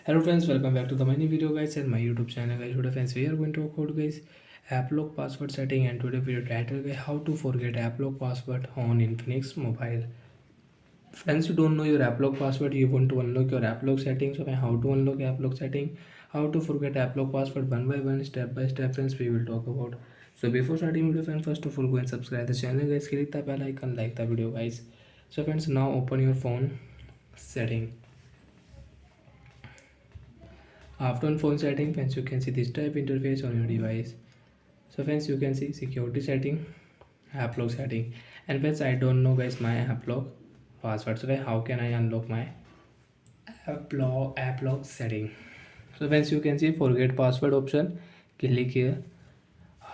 Hello friends, welcome back to the mini video guys and my YouTube channel guys. Today friends we are going to talk about guys applock password setting, and today video title guys how to forget applock password on Infinix mobile. Friends, you don't know your applock password, you want to unlock your applock setting. So how to unlock applock setting, how to forget applock password, one by one, step by step friends we will talk about. So before starting video friends, first of all go and subscribe the channel guys, click the bell icon, like the video guys. So friends, now open your phone setting. After on phone setting friends, you can see this type interface on your device. So friends, you can see security setting, app lock setting, and friends, I don't know guys my app lock password. So then how can I unlock my app lock setting? So friends, you can see forget password option, click here.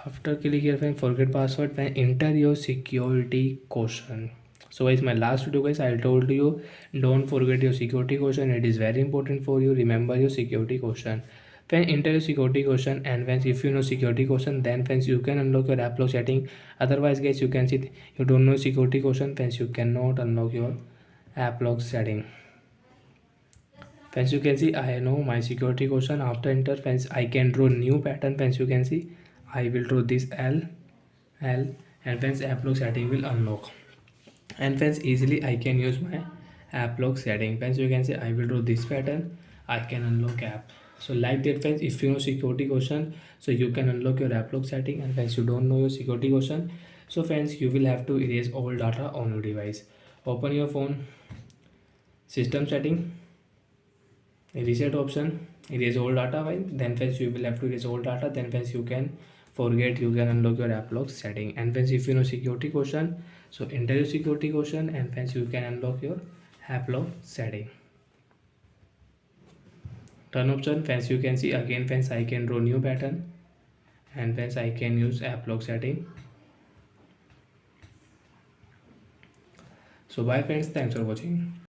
After click here friends, forget password, then enter your security caution. So guys, my last video guys, I told you don't forget your security caution, it is very important for you. Remember your security caution. When enter your security caution, and when if you know security caution, then friends you can unlock your app lock setting. Otherwise guys, you can see you don't know security caution, friends you cannot unlock your app lock setting. Friends, you can see I know my security caution. After enter friends, I can draw new pattern. Friends, you can see I will draw this L, and friends app lock setting will unlock. And friends, easily I can use my app lock setting. Friends, you can say I will do this pattern, I can unlock app. So like that friends, if you know security caution, so you can unlock your app lock setting. And friends, you don't know your security caution, so friends you will have to erase all data on your device. Open your phone, system setting, reset option, erase all data. While then friends you will have to erase all data, then friends you can forget, you can unlock your app lock setting. And friends, if you know security caution, so enter your security caution, and friends you can unlock your app lock setting. Turn option, friends you can see again friends I can draw new pattern, and friends I can use app lock setting. So bye friends, thanks for watching.